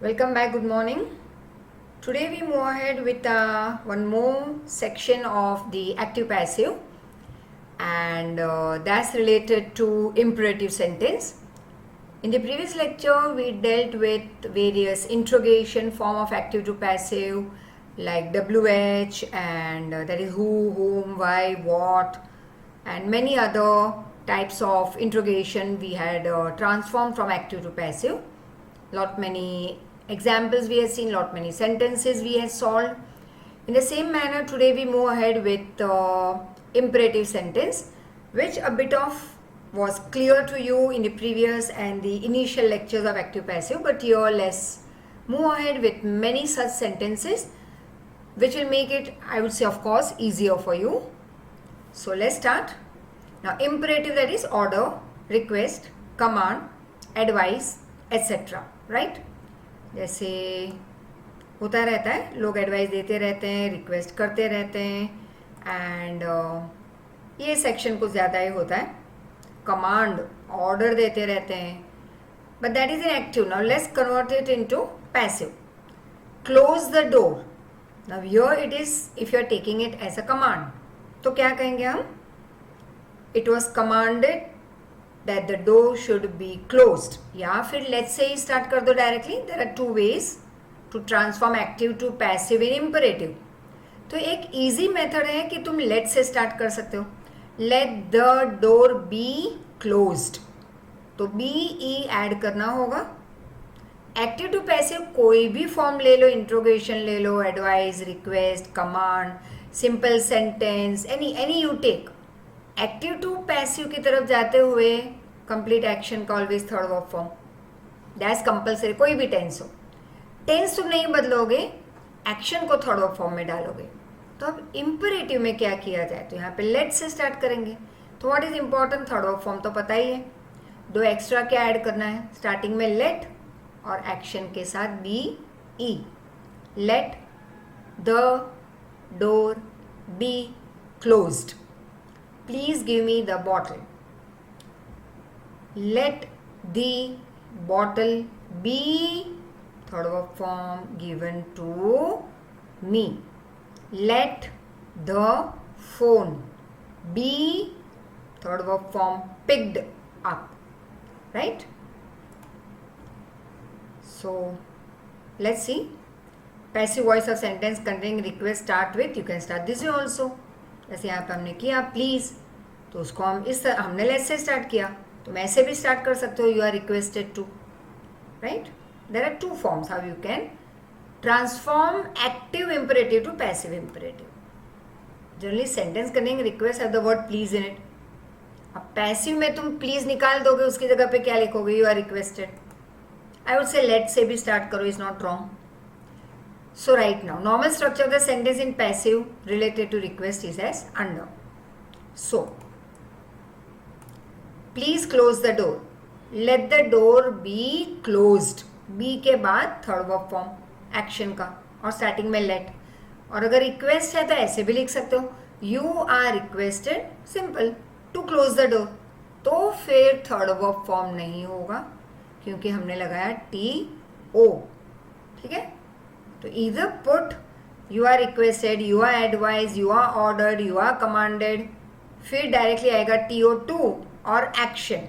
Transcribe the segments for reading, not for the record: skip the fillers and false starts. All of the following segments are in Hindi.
Welcome back, good morning. Today we move ahead with one more section of the active passive, and that's related to imperative sentence. In the previous lecture we dealt with various interrogation form of active to passive like WH and that is who, whom, why, what, and many other types of interrogation we had transformed from active to passive. Lot many examples we have seen, lot many sentences we have solved. In the same manner, today we move ahead with imperative sentence, which a bit of was clear to you in the previous and the initial lectures of active passive, but here let's move ahead with many such sentences which will make it, I would say, of course, easier for you. So let's start. Now imperative, that is order, request, command, advice, etc. Right जैसे होता रहता है, लोग एडवाइस देते रहते हैं, रिक्वेस्ट करते रहते हैं, एंड ये सेक्शन कुछ ज़्यादा ही होता है. कमांड ऑर्डर देते रहते हैं, but that is in active. Now let's convert it into passive. Close the door. Now here it is, if you are taking it as a command, तो क्या कहेंगे हम? It was commanded that the door should be closed. या फिर let's say start कर दो directly. There are two ways to transform active to passive in imperative. तो एक easy method है कि तुम let से start कर सकते हो. Let the door be closed. तो be e add करना होगा. एक्टिव टू पैसिव कोई भी फॉर्म ले लो, इंट्रोगेशन ले लो, advice, request, command, simple sentence, any you take. Active to passive की तरफ जाते हुए कंप्लीट एक्शन का always third verb form, that's compulsory. कोई भी टेंस हो, टेंस तुम नहीं बदलोगे, एक्शन को थर्ड वर्ब फॉर्म में डालोगे. तो अब इंपरेटिव में क्या किया जाए? तो यहाँ पे लेट से स्टार्ट करेंगे. तो what is important? Third verb form तो पता ही है. दो एक्स्ट्रा क्या ऐड करना है? स्टार्टिंग में लेट और एक्शन के साथ B E. Let the door be closed. Please give me the bottle. Let the bottle be third verb form given to me. Let the phone be third verb form picked up. Right? So let's see. Passive voice of sentence containing request start with. You can start this way also. जैसे यहाँ पे हमने किया प्लीज़, तो उसको हम इस तरह, हमने लेट से स्टार्ट किया, तो मैं ऐसे भी स्टार्ट कर सकते हो. You are requested to. Right, there are two forms how you can transform active imperative to passive imperative. Generally sentence connecting request have the word please in it. अब पैसिव में तुम प्लीज निकाल दोगे, उसकी जगह पे क्या लिखोगे? You are requested. I would say let say भी स्टार्ट करो, is not wrong. So right now, normal structure of the sentence in passive related to request is as under. So, please close the door. Let the door be closed. Be के बाद third verb form action का, और starting में let. और अगर request है तो ऐसे भी लिख सकते हो, you are requested simple to close the door. तो फिर third verb form नहीं होगा क्योंकि हमने लगाया to. ठीक है? तो either put you are requested, you are advised, you are ordered, you are commanded, फिर डायरेक्टली आएगा to और action.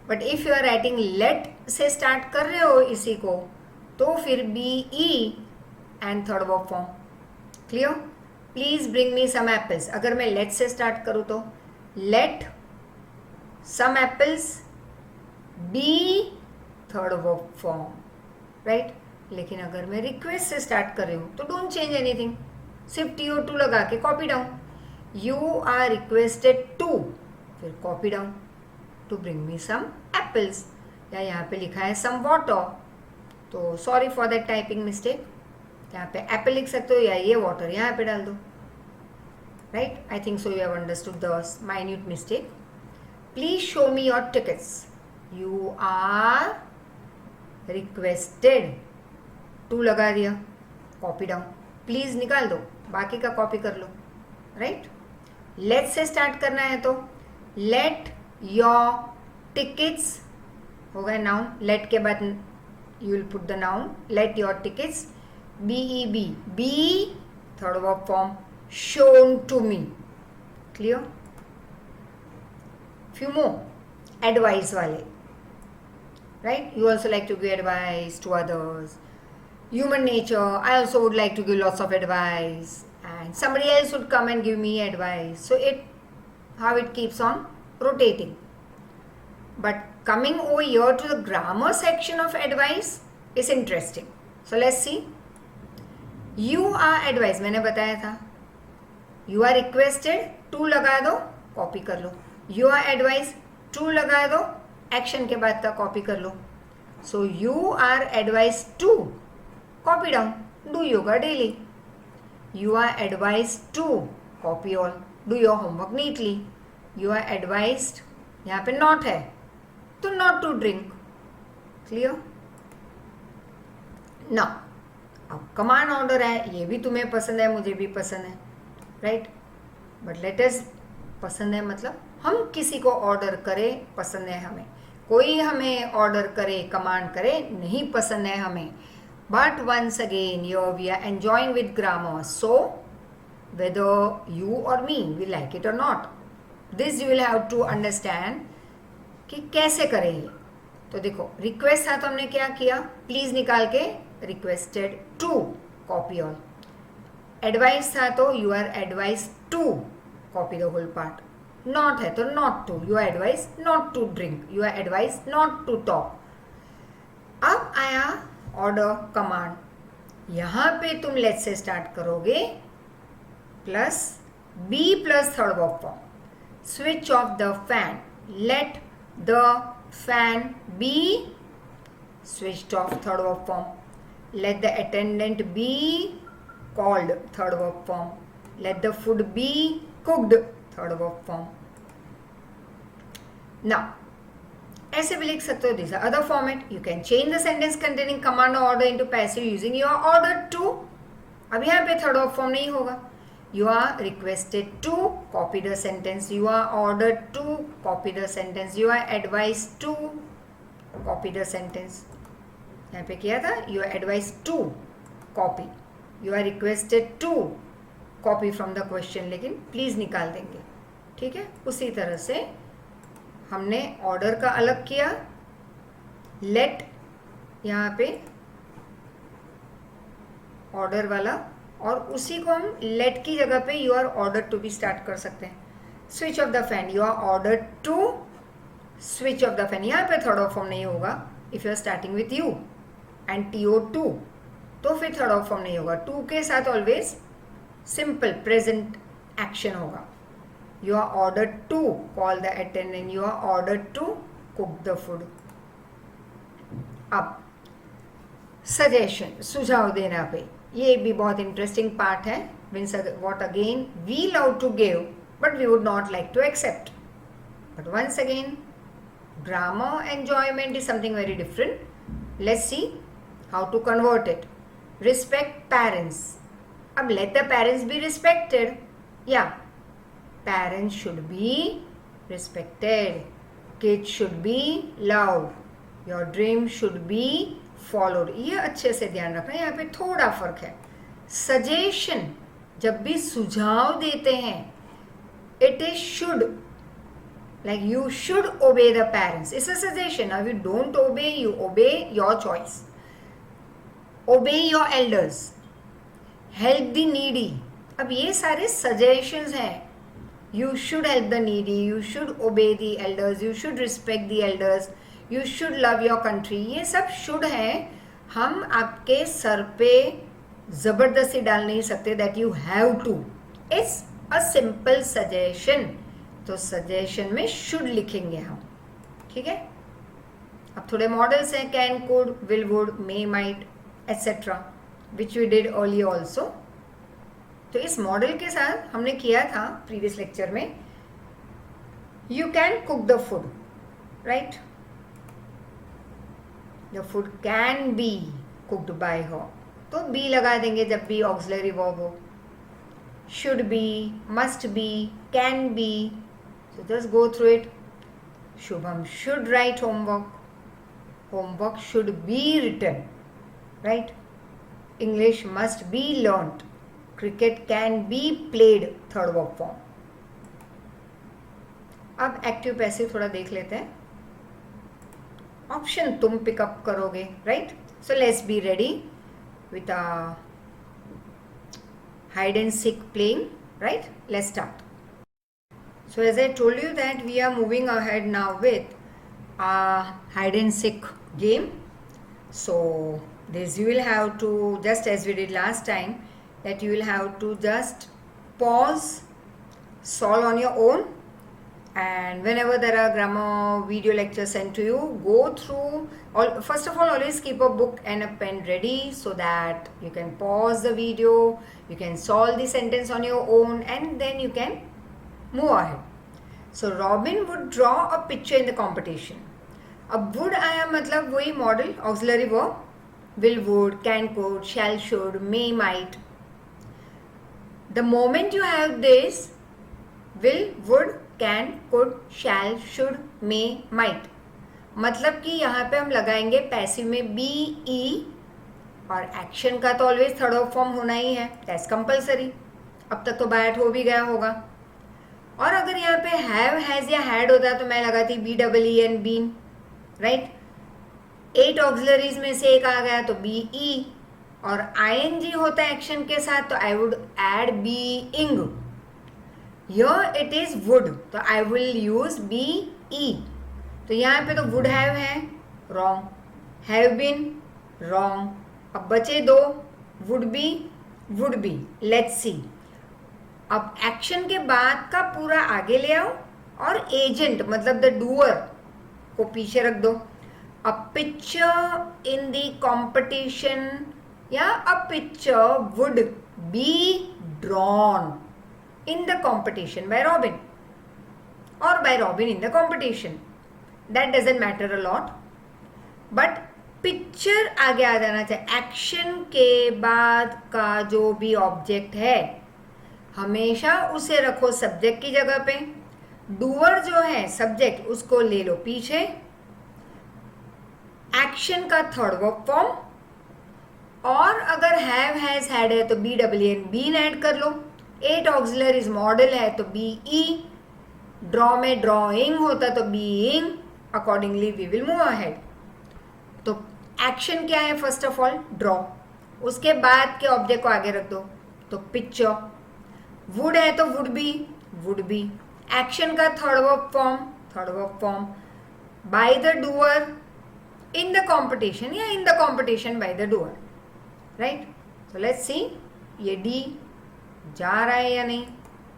But if you are writing let से स्टार्ट कर रहे हो इसी को, तो फिर B E and third verb form. Clear? Please bring me some apples. अगर मैं लेट से स्टार्ट करूँ तो let some apples be third verb form. Right? लेकिन अगर मैं रिक्वेस्ट से स्टार्ट कर रही हूँ तो डोंट चेंज एनीथिंग, सिर्फ to लगा के copy down. You are requested to, फिर copy down, to bring me some apples. या यहाँ पे लिखा है सम वाटर, तो sorry for that typing mistake. यहाँ पे एप्पल लिख सकते हो या ये वाटर यहाँ पे डाल दो. Right? I think so you have understood the minute mistake. Please show me your tickets. You are requested, to लगा दिया, कॉपी डाउन. प्लीज निकाल दो, बाकी का कॉपी कर लो. राइट? लेट से स्टार्ट करना है तो लेट योर टिकट्स हो गए नाउन. लेट के बाद you will put the noun. Let your tickets be third verb form shown to me. Clear? Few more advice wale, right? You also like to give advice to others. Human nature, I also would like to give lots of advice, and somebody else would come and give me advice. So how it keeps on rotating. But coming over here to the grammar section of advice is interesting. So let's see. You are advised, मैंने बताया था. You are requested to लगा दो, कॉपी कर लो. You are advised to लगा दो, एक्शन के बाद का कॉपी कर लो. So you are advised to, copy down, do yoga daily. You are advised to, copy all, do your homework neatly. You are advised, यहाँ पे not है तो not to drink. Clear? Now, अब कमांड ऑर्डर है, ये भी तुम्हें पसंद है, मुझे भी पसंद है, राइट? बट लेट अस, पसंद है मतलब हम किसी को ऑर्डर करें, पसंद है हमें. कोई हमें ऑर्डर करे, कमांड करे, नहीं पसंद है हमें. But once again your we are enjoying with grammar. So whether you और मी वी लाइक इट और not, this you will have to understand कि कैसे करें ये. तो देखो, रिक्वेस्ट था तो हमने क्या किया, प्लीज निकाल के requested to, copy all. Advice था तो you are advise to, copy the whole part. Not है तो not to, you are advise not to drink, you are advise not to talk. अब आया ऑर्डर कमांड. यहां पे तुम लेट से स्टार्ट करोगे plus be plus third verb form. Switch off the fan, let the fan be switched off, third verb form. Let the attendant be called, third verb form. Let the food be cooked, third verb form. Now, ऐसे भी लिख सकते हो. These are other format. You can change the sentence containing command or order into passive using your ordered to. अब यहाँ पे third verb form नहीं होगा. You are requested to, copy the sentence. You are ordered to, copy the sentence. You are advised to, copy the sentence. यहाँ पे किया था, you are advised to, copy. You are requested to, copy from the question, लेकिन please निकाल देंगे. ठीक है? उसी तरह से हमने order का अलग किया, let यहाँ पे order वाला, और उसी को हम लेट की जगह पे यू आर ऑर्डर टू भी स्टार्ट कर सकते हैं. Switch off the fan, you are order to switch off the fan. यहाँ पे थर्ड ऑफ फॉर्म नहीं होगा if you are starting with you and TO to, तो फिर थर्ड ऑफ फॉर्म नहीं होगा. टू के साथ ऑलवेज सिंपल प्रेजेंट एक्शन होगा. You are order to call the attendant, you are order to cook the food. अब सजेशन, सुझाव देना पे, ये भी बहुत इंटरेस्टिंग पार्ट है. Means what again we love to give but we would not like to accept. But once again grammar enjoyment is something very different. Let's see how to convert it. Respect parents. अब let the parents be respected. या parents should be respected, kids should be loved, your dream should be followed. ये अच्छे से ध्यान रखना, यहाँ पे थोड़ा फर्क है. सजेशन, जब भी सुझाव देते हैं, it is should, like you should obey the parents. It's a suggestion. Now you don't ओबे, यू ओबे योर चॉइस. ओबे your elders, help the needy. अब ये सारे सजेशंस हैं. You should help the needy, you should obey the elders, you should respect the elders, you should love your country. ये सब शुड है. हम आपके सर पे जबरदस्ती डाल नहीं सकते that you have to. It's a simple suggestion. तो सजेशन में शुड लिखेंगे हम. ठीक है? अब थोड़े मॉडल्स हैं, can, could, will, would, may, might etcetera, which we did earlier also. तो इस मॉडल के साथ हमने किया था प्रीवियस लेक्चर में, you can cook the food, right? The food can be cooked by her. तो be लगा देंगे जब भी auxiliary verb हो. Should be, must be, can be. So just go through it. Shubham should write homework. homework should be written, right? English must be learnt, cricket can be played, third verb form. अब एक्टिव पैसिव थोड़ा देख लेते हैं. ऑप्शन तुम पिकअप करोगे, right? So let's be ready with a hide and seek playing, right? Let's start. So as I told you that we are moving ahead now with a hide and seek game. So this you will have to, just as we did last time, that you will have to just pause, solve on your own, and whenever there are grammar video lectures sent to you, go through all. First of all, always keep a book and a pen ready so that you can pause the video, you can solve the sentence on your own, and then you can move ahead. So Robin would draw a picture in the competition. अब would आया मतलब वही model auxiliary verb, will, would, can, could, shall, should, may, might. The moment you have this will, would, can, could, shall, should, may, might, मतलब कि यहाँ पे हम लगाएंगे पैसिव में बी, ई, और एक्शन का तो ऑलवेज थर्ड ऑफ फॉर्म होना ही है, दैट्स कंपलसरी. अब तक तो बैट हो भी गया होगा. और अगर यहाँ पे हैव, हैज या हैड होता तो मैं लगाती B double E N, been, right? 8 auxiliaries में से एक आ गया तो बी ई, और आई एन जी होता है एक्शन के साथ तो आई वुड एड बी इंग. Here it is would, तो I will use be, e. तो यहाँ पे तो would have है, wrong. Have been, wrong. अब बचे दो, would be. Let's see. अब एक्शन के बाद का पूरा आगे ले आओ और एजेंट मतलब द डूअर को पीछे रख दो. A picture in the competition या a picture would be drawn in the competition by Robin or by Robin in the competition. That doesn't matter a lot. But picture आगे आ जाना चाहिए. एक्शन के बाद का जो भी ऑब्जेक्ट है हमेशा उसे रखो सब्जेक्ट की जगह पे. डूअर जो है सब्जेक्ट उसको ले लो पीछे. एक्शन का थर्ड वर्ब फॉर्म, और अगर हैव, हैज, हैड है तो B W N, been add कर लो. 8 ऑक्सिलरीज मॉडल है तो बी ई. ड्रॉ में ड्रॉइंग होता तो being. Accordingly we will move ahead. तो एक्शन क्या है? फर्स्ट ऑफ ऑल ड्रॉ, उसके बाद के ऑब्जेक्ट को आगे रख दो तो पिक्चर. वुड है तो वुड बी. एक्शन का third verb form by the doer in the competition या in the competition by the doer, right? So let's see ये डी जा रहा है या नहीं.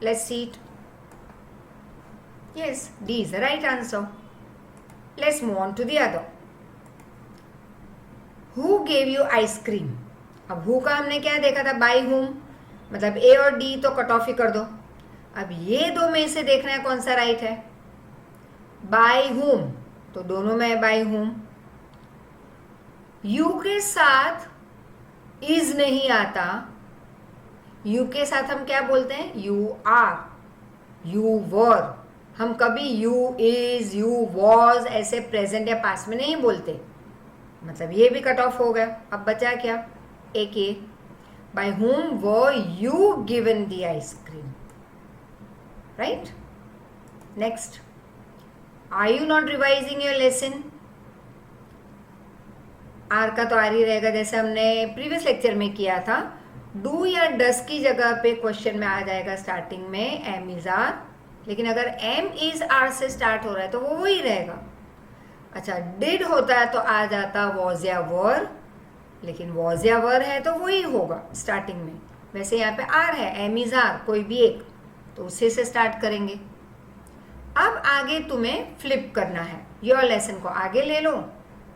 Let's see it. Yes, D is the right answer. Let's move on to the other. Who gave you ice cream. अब हु का हमने क्या देखा था? By whom. मतलब ए और डी तो कट ऑफ ही कर दो. अब ये दो में से देखना है कौन सा राइट है. बाय हुम तो दोनों में है बाय हुम. यू के साथ इज नहीं आता. यू के साथ हम क्या बोलते हैं? You are, you were. हम कभी यू इज, यू वॉज ऐसे प्रेजेंट या पास्ट में नहीं बोलते. मतलब ये भी कट ऑफ हो गया. अब बचा क्या? एक ये. By whom were you given the ice cream, right? Next. Are you not revising your lesson. Are का तो आर ही रहेगा जैसे हमने प्रीवियस लेक्चर में किया था. डू या डस की जगह पे क्वेश्चन में आ जाएगा स्टार्टिंग में एम इज आर. लेकिन अगर एम इज आर से स्टार्ट हो रहा है तो वो वही रहेगा. अच्छा, डिड होता है तो आ जाता वॉज या वर. लेकिन वॉज या वर है तो वही होगा स्टार्टिंग में. वैसे यहाँ पे आर है, एम इज आर, कोई भी एक, तो उसी से स्टार्ट करेंगे. अब आगे तुम्हें फ्लिप करना है. योर लेसन को आगे ले लो,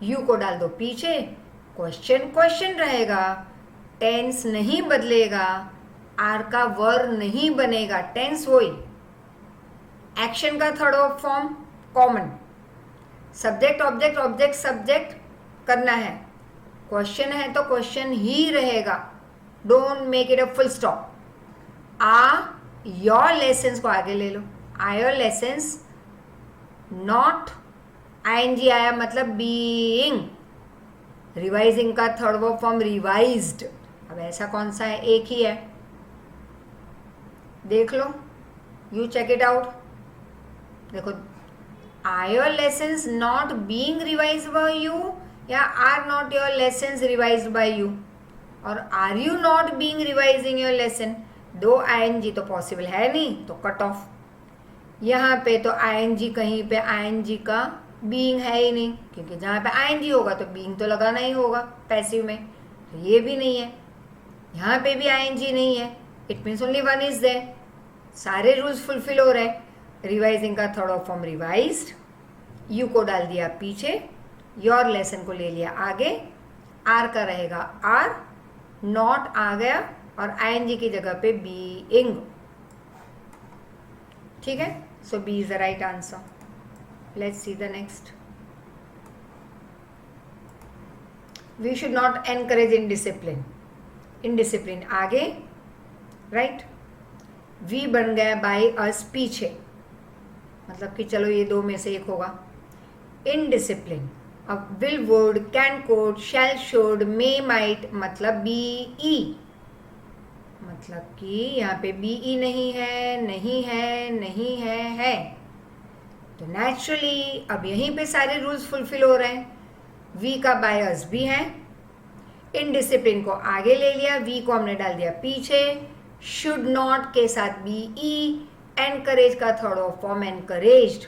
यू को डाल दो पीछे. क्वेश्चन रहेगा, टेंस नहीं बदलेगा, आर का वर नहीं बनेगा, टेंस वही. एक्शन का third form common. Subject object, object subject करना है. क्वेश्चन है तो क्वेश्चन ही रहेगा. Don't make it a full stop. Are your lessons को आगे ले लो. Are your lessons not ING आया मतलब बीइंग, रिवाइजिंग का थर्ड वर्ब फॉर्म रिवाइज्ड। अब ऐसा कौन सा है, एक ही है, देख लो, यू चेक इट आउट। देखो, are your lessons not being revised by you या are not your lessons revised by you, और are you not being revising your lesson. दो आईएनजी तो पॉसिबल है नहीं, तो कट ऑफ। यहाँ पे तो आईएनजी, कहीं पे आईएनजी का बीइंग है ही नहीं, क्योंकि जहाँ पे आईएनजी होगा तो बीइंग तो लगाना ही होगा पैसिव में, तो ये भी नहीं है। यहाँ पे भी आईएनजी नहीं है, it means only one is there. सारे रूल्स फुलफिल हो रहे हैं। रिवाइजिंग का थर्ड फॉर्म रिवाइज्ड, यू को डाल दिया पीछे, योर लेसन को ले लिया आगे, आर का रहेगा आर, नॉट आ गया और आईएनजी की जगह पे बीइंग। ठीक है, so B is the right answer. Let's see the next. We should not encourage indiscipline. Indiscipline आगे, राइट। वी बन गया बाय अस पीछे, मतलब कि चलो ये दो में से एक होगा। इनडिसिप्लिन, अब will, would, can, could, shall, should, may, might, मतलब बी ई, मतलब कि यहाँ पे बी ई नहीं है, नहीं है, नहीं है, तो नेचुरली अब यहीं पे सारे रूल्स फुलफिल हो रहे हैं। वी का बायस भी है, इनडिसिप्लिन को आगे ले लिया, वी को हमने डाल दिया पीछे, शुड नॉट के साथ बी ई, एनकरेज का थर्ड फॉर्म एनकरेज्ड,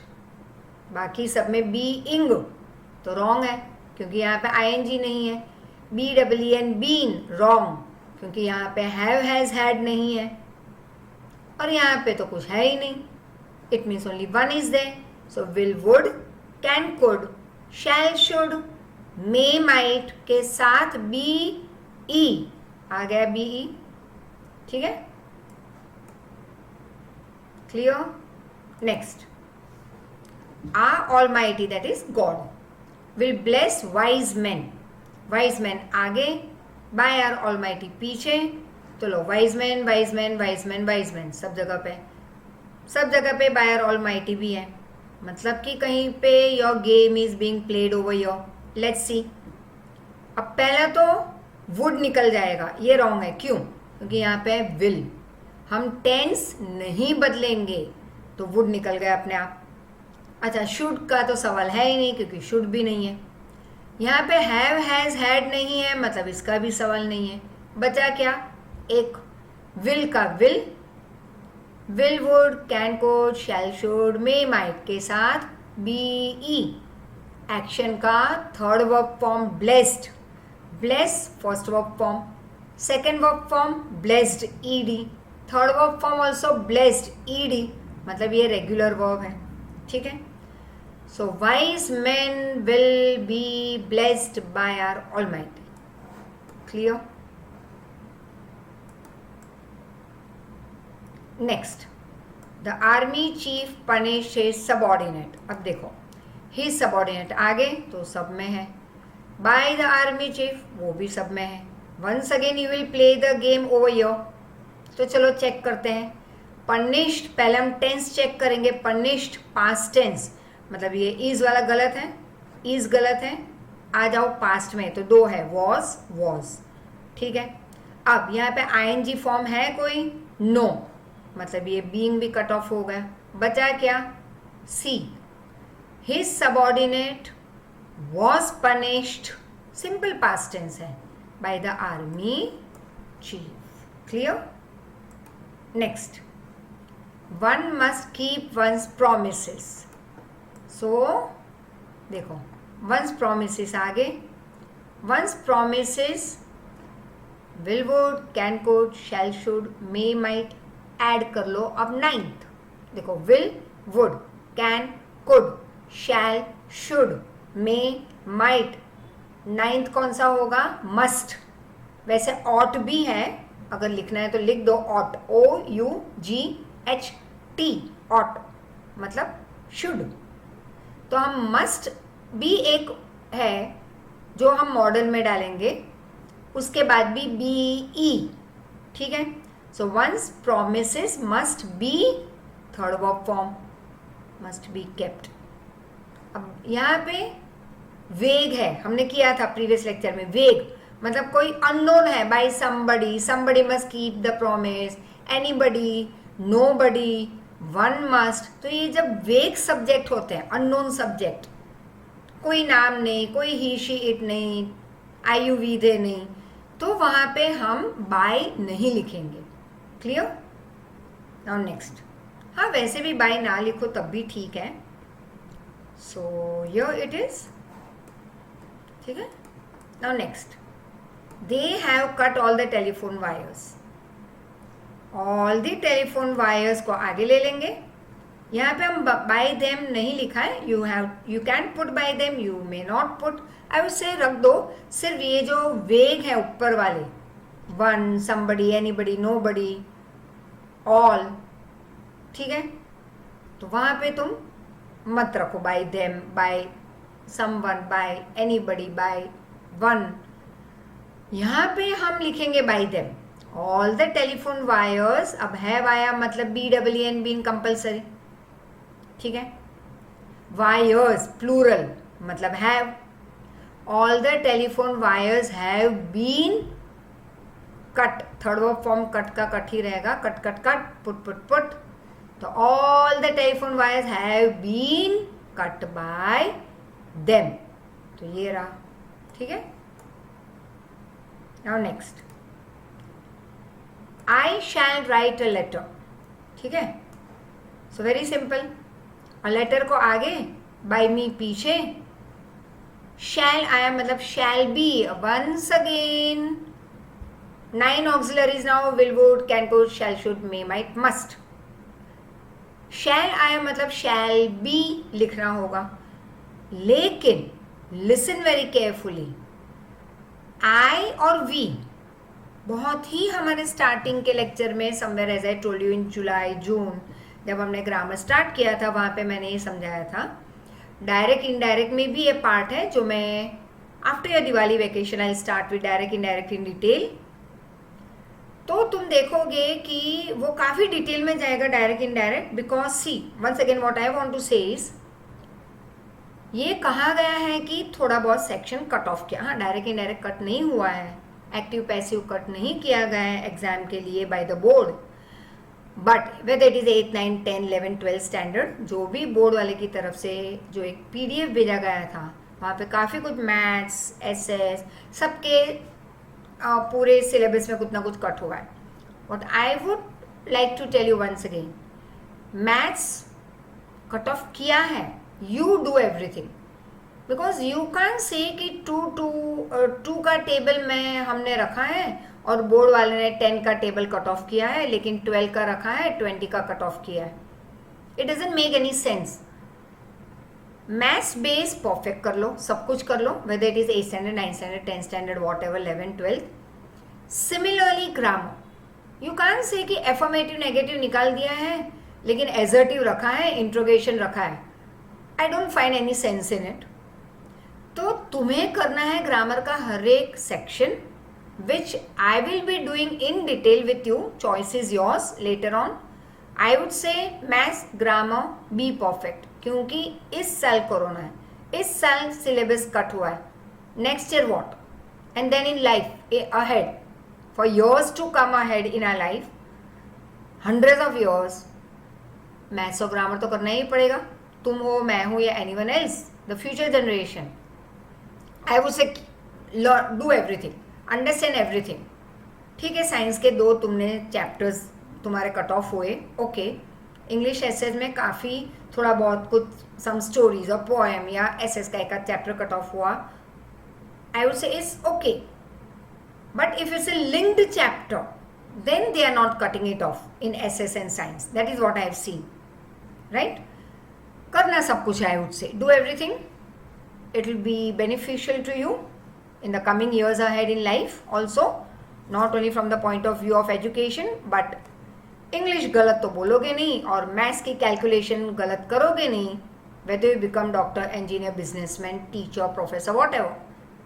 बाकी सब में बी इंग तो रॉन्ग है क्योंकि यहाँ पे आईएनजी नहीं है। B double E N, been, wrong, क्योंकि यहाँ पे हैव, हैज, हैड नहीं है, और यहाँ पे तो कुछ है ही नहीं, it means only one is there. So will, would, can, could, shall, should, may, might के साथ बी ई आ गया, बी ई। ठीक है, clear. Next, our almighty that is God will bless wise man. Wise man आगे, बाय आर ऑलमाइटी पीछे, तो लो wise man, wise man, wise man, wise man, सब जगह पे बाय आर ऑलमाइटी भी है, मतलब कि कहीं पे your game is being played over your. Let's see, अब पहला तो वुड निकल जाएगा, ये रॉन्ग है, क्यों? क्योंकि यहाँ पे विल, हम टेंस नहीं बदलेंगे तो वुड निकल गया अपने आप। अच्छा, शुड का तो सवाल है ही नहीं क्योंकि शुड भी नहीं है। यहाँ पे हैव, हैज, हैड नहीं है, मतलब इसका भी सवाल नहीं है। बचा क्या? एक विल का will, will, would, can, could, shall, should, may, might के साथ बी ई। एक्शन का third verb form blessed, bless first verb form, second verb form blessed ED, third verb form also blessed ED, मतलब ये रेगुलर वर्ब है। ठीक है, so wise man will be blessed by our almighty. Clear. Next, the army chief punish his subordinate. अब देखो, हिज सबऑर्डिनेट आगे तो सब में है, बाय द आर्मी चीफ वो भी सब में है। Once again you will play the game over your. तो चलो चेक करते हैं। पनिश्ड, पहले हम टेंस चेक करेंगे। पनिश्ड पास्ट टेंस, मतलब ये इज वाला गलत है, इज गलत है, आ जाओ पास्ट में, तो दो है, वॉज, वॉज। ठीक है, अब यहाँ पे आईएनजी फॉर्म है कोई? नो, मतलब ये बीइंग भी कट ऑफ हो गया। बचा क्या? See, his subordinate was punished, simple past tense है, by the army chief. Clear. Next, one must keep one's promises. So देखो, वंस प्रोमिसेस आगे, one's promises will, would, can, could, shall, should, may, might, add कर लो। अब नाइन्थ देखो, will, would, can, could, shall, should, may, might, ninth कौन सा होगा? मस्ट। वैसे ऑट भी है, अगर लिखना है तो लिख दो ought, O U G H T, ought मतलब शुड। तो हम मस्ट भी एक है जो हम मॉडल में डालेंगे, उसके बाद भी बी ई। ठीक है, so once promises must be, third verb form, must be kept. अब यहाँ पे वेग है, हमने किया था प्रीवियस लेक्चर में, वेग मतलब कोई अननोन है, by somebody, somebody must keep the promise, anybody, nobody, one must. तो ये जब वेग सब्जेक्ट होते हैं, अननोन सब्जेक्ट, कोई नाम नहीं, कोई ही शी इट नहीं, आयु वी दे नहीं, तो वहां पे हम बाय नहीं लिखेंगे। क्लियर? नाउ नेक्स्ट, हाँ वैसे भी बाय ना लिखो तब भी ठीक है। सो हियर इट इज, ठीक है। Now next, they have cut all the telephone wires. All the telephone wires को आगे ले लेंगे। यहाँ पे हम बाय देम नहीं लिखा है, you can put buy them, you may not put, I would से रख दो। सिर्फ ये जो वेग है ऊपर वाले, one, somebody, anybody, nobody, all, ठीक है, तो वहां पे तुम मत रखो by them, by someone, by anybody, by one. यहाँ पे हम लिखेंगे by them. All the telephone wires, अब हैव आया मतलब BEEN बीन कंपल्सरी, ठीक है। वायर्स प्लूरल मतलब have. All the telephone wires have been cut, third verb form cut का कट ही रहेगा, cut cut cut, put put put. तो all the telephone wires have been cut by them, तो ये रहा, ठीक है। Now next, I shall write a letter, ठीक है। सो वेरी सिंपल, लेटर को आगे, बाय मी पीछे, शैल आया मतलब shall be, once again 9 auxiliaries now, will, would, can, could, shall, should, may, might, must. Shall आया मतलब शैल बी लिखना होगा, लेकिन लिसन वेरी केयरफुली, आई और वी बहुत ही हमारे स्टार्टिंग के लेक्चर में, somewhere as I told you in July June, जब हमने ग्रामर स्टार्ट किया था वहाँ पे मैंने ये समझाया था। डायरेक्ट इनडायरेक्ट में भी ये पार्ट है जो मैं after your Diwali vacation I start with direct indirect in detail. तो तुम देखोगे कि वो काफ़ी डिटेल में जाएगा direct indirect, because see once again what I want to say is, ये कहा गया है कि थोड़ा बहुत सेक्शन कट ऑफ किया, हाँ डायरेक्ट इनडायरेक्ट कट नहीं हुआ है, एक्टिव पैसिव कट नहीं किया गया है एग्जाम के लिए by the board, but whether it is 8, 9, 10, 11, 12 standard, जो भी बोर्ड वाले की तरफ से जो एक PDF भेजा गया था वहाँ पे काफ़ी कुछ मैथ्स, एसएस, सबके पूरे सिलेबस में कुछ ना कुछ कट हुआ है। But I would like to tell you once again, maths cut off किया है, you do everything, because you can say कि 2 का टेबल में हमने रखा है और बोर्ड वाले ने 10 का टेबल कट ऑफ किया है, लेकिन 12 का रखा है, 20 का कट ऑफ किया है। It doesn't make any sense. Maths base perfect कर लो, सब कुछ कर लो, whether it is 8 standard, 9 standard, 10 standard, whatever, 11, 12। Similarly grammar, you can say कि एफर्मेटिव नेगेटिव निकाल दिया है लेकिन एजर्टिव रखा है, इंट्रोगेशन रखा है, I don't find any sense in it. तो तुम्हें करना है ग्रामर का हर एक section, which I will be doing in detail with you, choice is yours later on. I would से मैथ्स ग्रामर बी परफेक्ट, क्योंकि इस साल कोरोना है, इस साल सिलेबस कट हुआ है, next year what, and then in life ahead, for years to come ahead in our life, hundreds of years, maths और ग्रामर तो करना ही पड़ेगा, तुम हो, मैं हूँ, या anyone else, the future generation. I would say do everything, understand everything, ठीक है। साइंस के 2 तुमने चैप्टर्स तुम्हारे कट ऑफ हुए, ओके। इंग्लिश एसेस में काफ़ी थोड़ा बहुत कुछ सम स्टोरीज और पोएम या एसेस का एक चैप्टर कट ऑफ हुआ, I would say is okay, but if it's a linked chapter then they are not cutting it off in essays and science, that is what I have seen, right. करना सब कुछ है, I would say do everything, it will be beneficial to you in the coming years ahead in life also, not only from the point of view of education but English गलत तो बोलोगे नहीं और मैथ्स की कैलकुलेशन गलत करोगे नहीं, whether you become doctor, engineer, businessman, teacher, professor, whatever,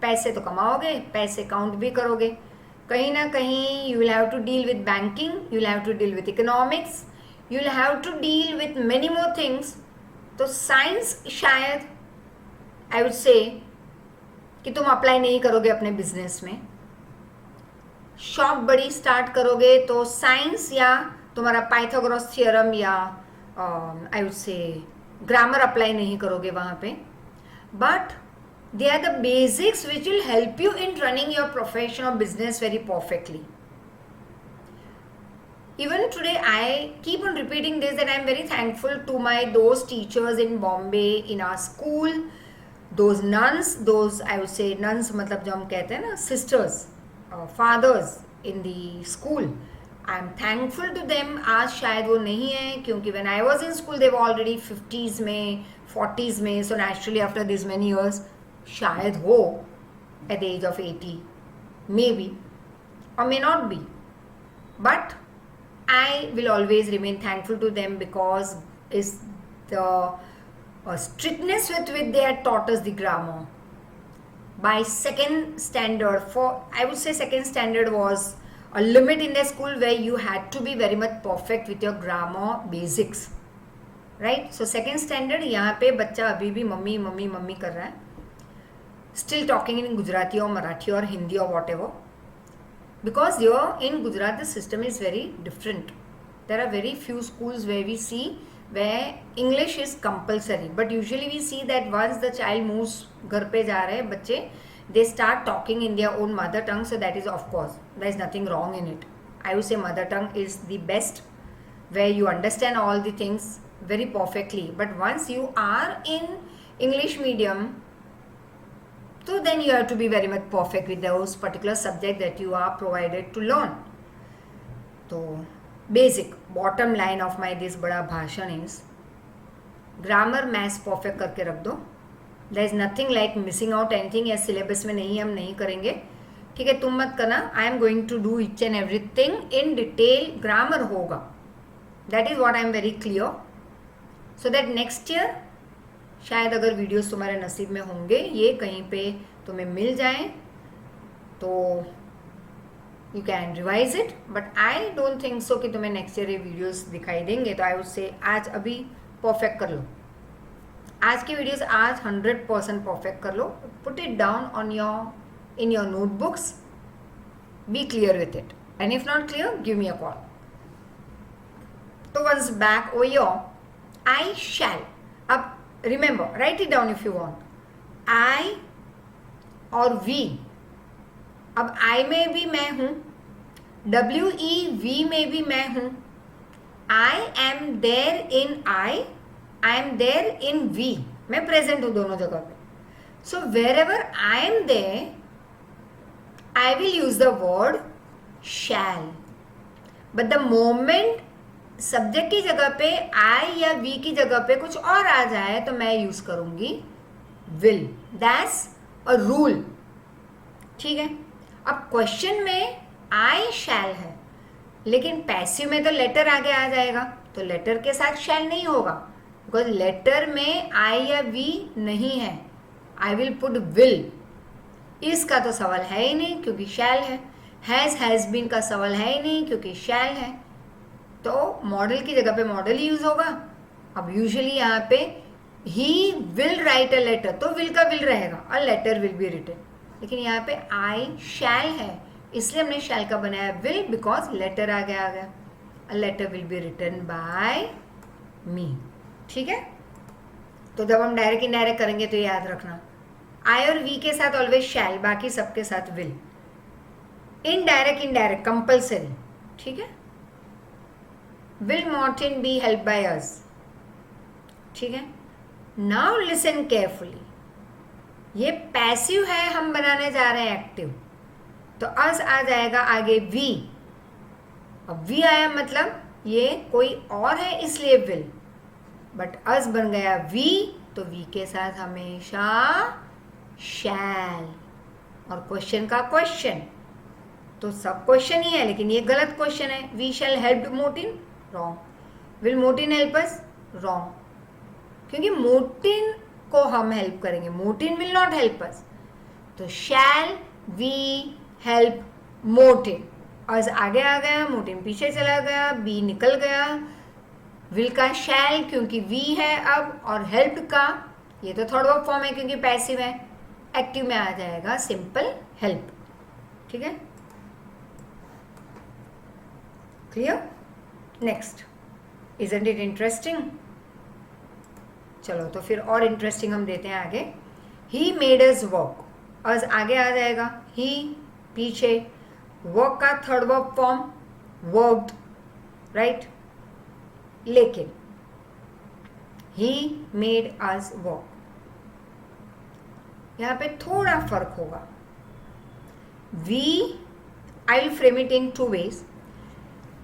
पैसे तो कमाओगे, पैसे काउंट भी करोगे, कहीं ना कहीं you will have to deal with banking, you will have to deal with economics, you will have to deal with many more things। तो साइंस शायद आई वुड से कि तुम अप्लाई नहीं करोगे अपने बिजनेस में. शॉप बड़ी स्टार्ट करोगे तो साइंस या तुम्हारा पाइथागोरस थियरम या I would say grammar apply नहीं करोगे वहाँ पे. But they are the basics which will help you in running your profession और business very perfectly. Even today I keep on repeating this, that I am very thankful to those teachers in Bombay in our school, those nuns, those I would say nuns मतलब जो हम कहते हैं ना sisters, fathers in the school. I am thankful to them. आज शायद वो नहीं है क्योंकि when I was in school they were already 50s में 40s में, so naturally after this many years शायद हो at the age of 80 maybe or may not be, but I will always remain thankful to them because is the strictness with which they had taught us the grammar. By second standard, for I would say second standard was a limit in the school where you had to be very much perfect with your grammar basics, right? So second standard यहाँ पे बच्चा अभी भी मम्मी मम्मी मम्मी कर रहा है, still talking in Gujarati or Marathi or Hindi or whatever. Because here in Gujarat the system is very different. There are very few schools where we see where English is compulsory, but usually we see that once the child moves घर पे जा रहे हैं बच्चे, they start talking in their own mother tongue, so that is of course there is nothing wrong in it. I would say mother tongue is the best, where you understand all the things very perfectly. But once you are in English medium, so then you have to be very much perfect with those particular subject that you are provided to learn. So basic bottom line of my this बड़ा भाषण is grammar maths perfect करके रख दो. There is nothing like missing out anything. या syllabus में नहीं, हम नहीं करेंगे, ठीक है, तुम मत करना. I am going to do each and everything in detail. grammar होगा, that is what I am very clear, so that next year शायद अगर वीडियोस तुम्हारे नसीब में होंगे, ये कहीं पे तुम्हें मिल जाए तो you can revise it. But I don't think so कि तुम्हें नेक्स्ट ईयर ये वीडियोस दिखाई देंगे. तो आई वुड से आज अभी परफेक्ट कर लो, आज की वीडियोस आज 100% परफेक्ट कर लो. Put it down on your in your notebooks, be clear with it, and if not clear give me a call. तो वंस बैक ओ योर आई शैल. अब remember, write it down if you want. I और V. अब I में भी मैं हूँ, WEV में भी मैं हूँ. I am there in I am there in V. मैं present हूँ दोनों जगह पे. So wherever I am there, I will use the word shall. But the moment subject की जगह पे आई या वी की जगह पे कुछ और आ जाए तो मैं यूज करूंगी विल. दैट्स अ रूल, ठीक है. अब क्वेश्चन में आई शैल है, लेकिन पैसिव में तो लेटर आगे आ जाएगा, तो लेटर के साथ शैल नहीं होगा, बिकॉज लेटर में आई या वी नहीं है. I will put will. इसका तो सवाल है ही नहीं क्योंकि शैल है. हैज बीन का सवाल है ही नहीं क्योंकि शैल है. तो मॉडल की जगह पे मॉडल ही यूज होगा. अब यूजुअली यहाँ पे ही विल राइट अ लेटर, तो विल का विल रहेगा, a letter will be written. लेकिन यहाँ पे आई शैल है, इसलिए हमने शैल का बनाया विल, बिकॉज लेटर आगे आ गया. A letter will be written by me, ठीक है. तो जब हम डायरेक्ट इनडायरेक्ट करेंगे तो याद रखना आई और वी के साथ ऑलवेज शैल, बाकी सबके साथ विल. इनडायरेक्ट कंपल्सरी, ठीक है. Will Martin be helped by us? ठीक है. Now listen carefully. ये पैसिव है, हम बनाने जा रहे हैं एक्टिव, तो अस आ जाएगा आगे वी. अब वी आया मतलब ये कोई और है इसलिए विल, बट अस बन गया वी, तो वी के साथ हमेशा शैल. और क्वेश्चन का क्वेश्चन तो सब क्वेश्चन ही है, लेकिन ये गलत क्वेश्चन है. We shall help Motin, wrong. Will Motin help us, wrong, क्योंकि मोटिन को हम हेल्प करेंगे, Motin will not help us. तो shall we help Motin. Us आगे आ गया, मोटिन पीछे चला गया, बी निकल गया. विल का शैल क्योंकि वी है अब, और हेल्प का ये तो थर्ड वर्ब फॉर्म है क्योंकि पैसिव है. एक्टिव में आ जाएगा सिंपल हेल्प. ठीक है, clear. Next, isn't it interesting. चलो तो फिर और इंटरेस्टिंग हम देते हैं आगे. He made us walk. अस आगे आ जाएगा, ही पीछे, वर्क का third verb form worked, right. लेकिन ही मेड अस वॉक, यहां पे थोड़ा फर्क होगा. We, I will frame it in 2 ways.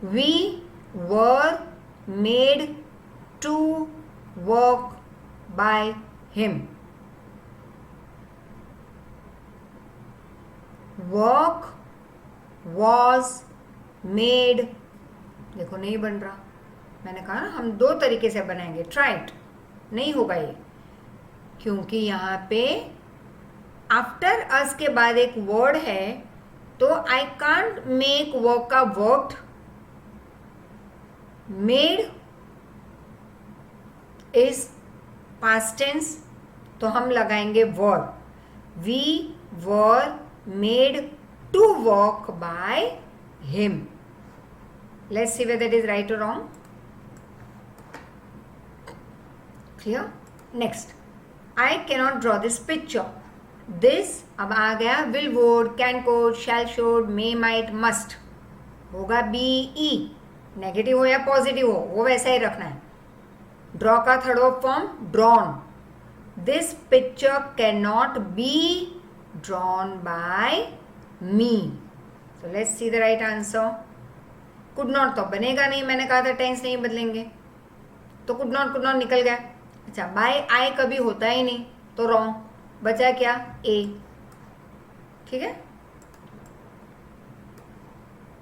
We were made to work by him. Work was made. देखो नहीं बन रहा. मैंने कहा ना हम 2 तरीके से बनाएंगे. Try it. नहीं होगा ये, क्योंकि यहाँ पे आफ्टर अस के बाद एक वर्ड है, तो आई कांट मेक वर्क का worked. Made is past tense, तो हम लगाएंगे were. We were made to walk by him. Let's see whether it is right और wrong. Clear. Next, I cannot draw this picture. This अब आ गया will would, can could, shall should, may might, must. होगा बी ई. नेगेटिव हो या पॉजिटिव हो वो वैसा ही रखना है. ड्रॉ का third verb form drawn. This picture can not be drawn by me. So let's see the right answer. Could not तो बनेगा नहीं, मैंने कहा था टेंस नहीं बदलेंगे, तो कुड नॉट निकल गया. अच्छा, बाय आई कभी होता ही नहीं, तो रॉन्ग. बचा क्या? ए. ठीक है.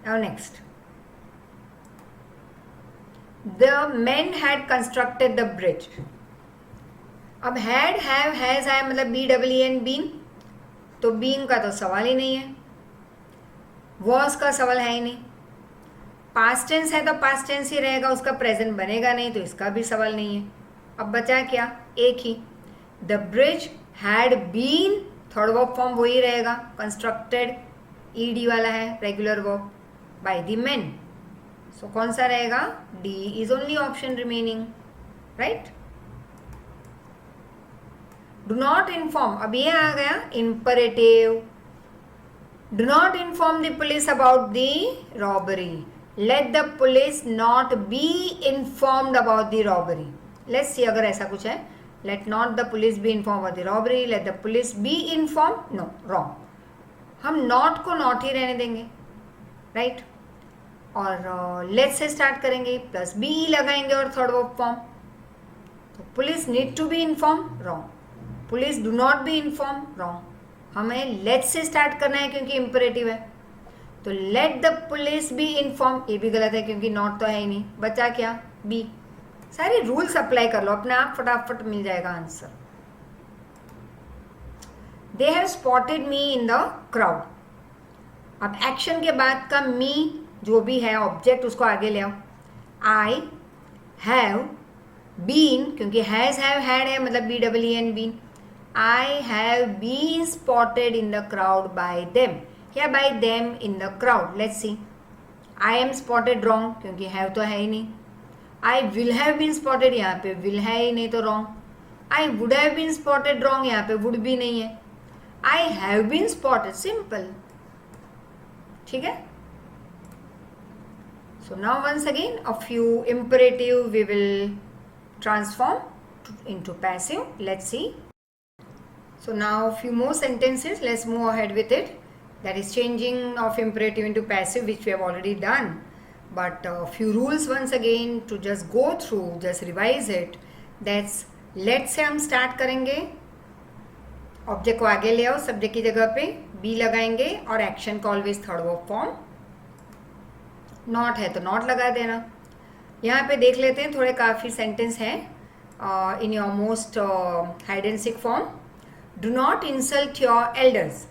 Now next, the men had constructed the bridge. अब had, have, has आया मतलब बी डबल एन बीन, तो बीन का तो सवाल ही नहीं है. was का सवाल है ही नहीं. पास्ट टेंस है तो पास्ट टेंस ही रहेगा, उसका प्रेजेंट बनेगा नहीं, तो इसका भी सवाल नहीं है. अब बचा क्या? एक ही. The bridge had been, third verb form वही रहेगा. कंस्ट्रक्टेड ईडी वाला है, regular verb, by the men. So कौन सा रहेगा? D is only option remaining, right. Do not inform, अब ये आ गया imperative. Do not inform the police about the robbery. Let the police not be informed about the robbery. Let's see अगर ऐसा कुछ है. Let not the police be inform about the robbery. Let the police be inform, no, wrong. हम नॉट को नॉट ही रहने देंगे, राइट. और लेट से स्टार्ट करेंगे, प्लस बी लगाएंगे और थर्ड वर्ब फॉर्म. तो police need to be inform, wrong. Police do not be inform, wrong. हमें लेट से स्टार्ट करना है क्योंकि इंपरेटिव है. तो let the police be inform, ये भी गलत है क्योंकि नॉट तो है ही नहीं. बचा क्या? बी. सारे रूल्स अप्लाई कर लो, अपने आप फटाफट मिल जाएगा answer. They have spotted me in the crowd. अब एक्शन के बाद का मी जो भी है ऑब्जेक्ट उसको आगे ले आओ. आई हैव बीन, क्योंकि हैज हैव हैड है मतलब B double E N been. I have been spotted in the crowd by them, या by them in the crowd. Let's see. I am spotted, wrong, क्योंकि हैव तो है ही नहीं. I will have been spotted, यहाँ पे विल है ही नहीं तो wrong. I would have been spotted, wrong, यहाँ पे वुड भी नहीं है. आई हैव बीन स्पॉटेड, सिंपल. ठीक है. So now once again a few imperative we will transform into passive. Let's see. So now a few more sentences. Let's move ahead with it. That is changing of imperative into passive, which we have already done. But a few rules once again to just go through, just revise it. That's let's से हम start करेंगे. ऑब्जेक्ट को आगे ले आओ, सब्जेक्ट की जगह पे बी लगाएंगे और एक्शन को always third verb form. Not है तो नॉट लगा देना. यहाँ पे देख लेते हैं, थोड़े काफ़ी सेंटेंस हैं in your most hide and seek form. Do not insult your elders.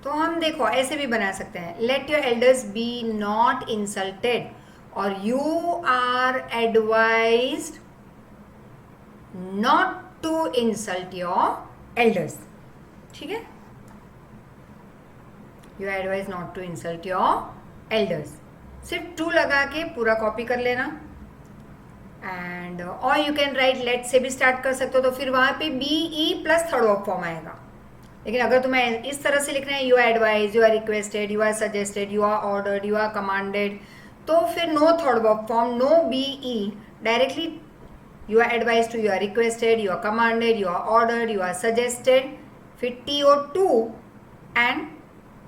तो हम देखो ऐसे भी बना सकते हैं. Let your elders be not insulted, और you are advised not to insult your elders. ठीक है, you advise not to insult your elders. सिर्फ टू लगा के पूरा कॉपी कर लेना. एंड और you can right let say भी स्टार्ट कर सकते हो, तो फिर वहां पे B E plus third verb form आएगा. लेकिन अगर तुम्हें इस तरह से लिखना है, you are advise, you are requested, you are suggested, you are ordered, you are commanded, तो फिर no third verb form, no B E, directly you are advise to, you are requested, you are commanded, you are ordered, you are suggested, फिर T O to and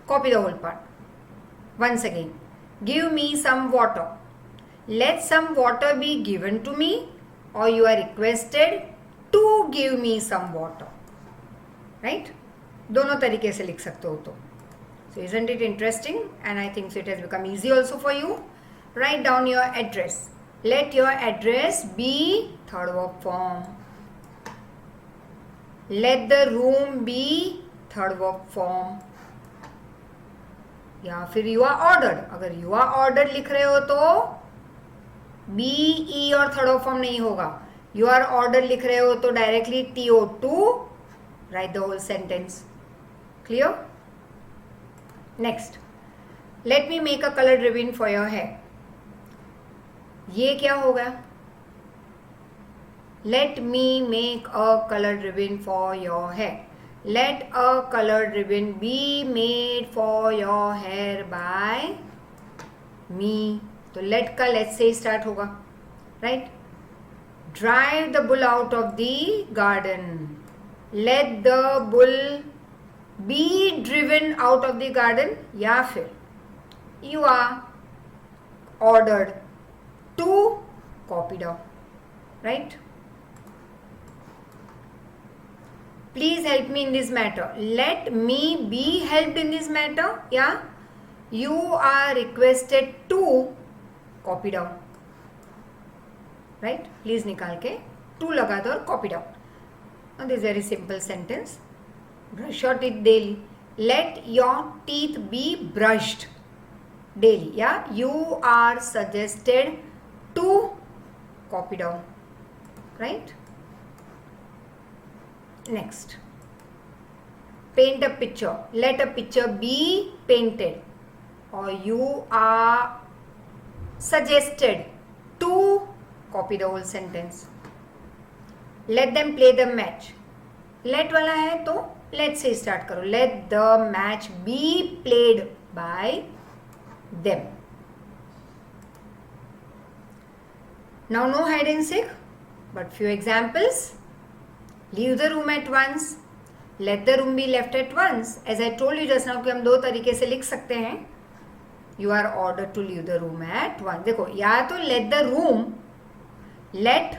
copy the whole part. Once again, give me some water. Let some water be given to me, or you are requested to give me some water. Right? दोनों तरीके से लिख सकते हो तो. So isn't it interesting? And I think so it has become easy also for you. Write down your address. Let your address be third verb form. Let the room be third verb form. या फिर you are ordered. अगर you are ordered लिख रहे हो तो बी ई और थर्ड ऑफ फॉर्म नहीं होगा. यू आर ऑर्डर लिख रहे हो तो directly T O to, write the whole sentence. Clear? Next, let me make a colour ribbon for your hair. ये क्या होगा? Let me make a colour ribbon for your hair. Let a colour ribbon be made for your hair by me. तो लेट का लेट से स्टार्ट होगा. Right? Drive the bull out of the garden. Let the bull be driven out of the garden. या फिर you are ordered to copy down. Right? Please help me in this matter. Let me be helped in this matter. या you are requested to copy down. Right? Please निकाल के टू लगा दो और copy down. This very simple sentence. Brush your teeth daily. Let your teeth be brushed daily. या you are suggested to copy down. Right? Next, paint a picture. Let a picture be painted. और you are suggested to copy the whole sentence. Let them play the match. Let वाला है तो let से स्टार्ट करो. Let the match be played by them. Now no hide and seek, but few examples. Leave the room at once. Let the room be left at once. As I told you just now कि हम दो तरीके से लिख सकते हैं. You are ordered to leave the room at once. देखो, या तो let the room, let,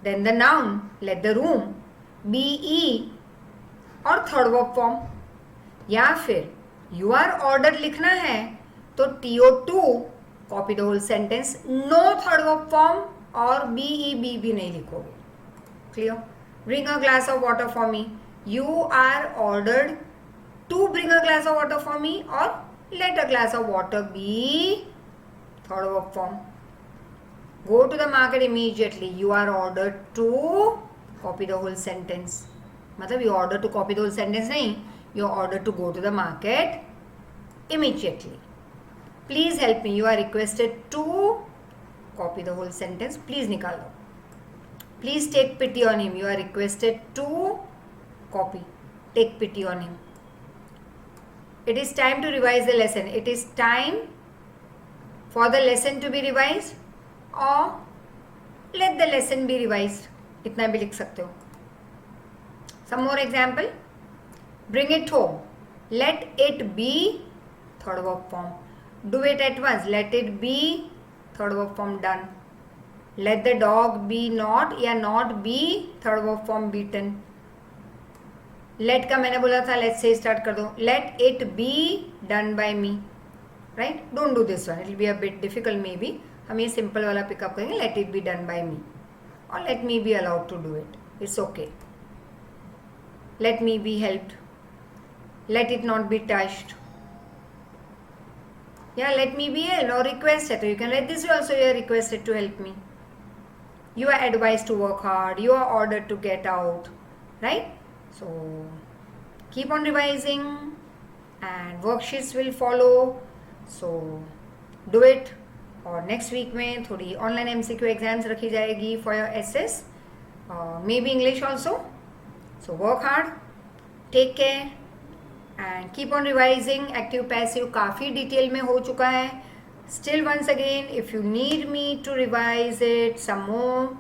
then the noun, let the room, be और third verb form. या फिर you are ordered लिखना है तो TO2, copy the whole sentence, no third verb form और be भी नहीं लिखोगे. Clear? Bring a glass of water for me. You are ordered to bring a glass of water for me, or let a glass of water be third verb form. Go to the market immediately. You are ordered to copy the whole sentence. मतलब you ordered to copy the whole sentence नहीं, you are ordered to go to the market immediately. Please help me. You are requested to copy the whole sentence. Please निकाल दो. Please take pity on him. You are requested to copy. Take pity on him. It is time to revise the lesson. It is time for the lesson to be revised, or let the lesson be revised. इतना भी लिख सकते हो. Some more example. Bring it home. Let it be third verb form. Do it at once. Let it be third verb form done. Let the dog be not या not be third verb form beaten. Let का मैंने बोला था लेट से स्टार्ट कर दो. Let it be done by me. Right? Don't do this one, it will be a bit difficult. Maybe हम ये सिंपल वाला पिकअप करेंगे. Let it be done by me और let me be allowed to do it. It's okay. Let me be helped. Let it not be touched. या लेट मी बी हेल्प्ड और रिक्वेस्ट है तो you can write this also. You are requested to help me. you are advised to work hard, you are ordered to get out, right? So keep on revising and worksheets will follow. So do it. और नेक्स्ट वीक में थोड़ी ऑनलाइन MCQ एग्जाम्स रखी जाएगी for your SS, maybe English also. So work hard, take care and keep on revising. Active passive काफ़ी डिटेल में हो चुका है. Still once again, if you need me to revise it some more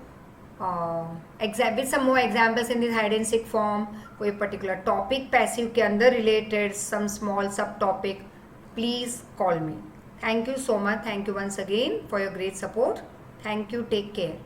with some more examples in this hide and seek form, कोई पर्टिकुलर टॉपिक पैसिव के अंदर related, some small sub topic, please call me. Thank you so much. Thank you once again for your great support. Thank you. Take care.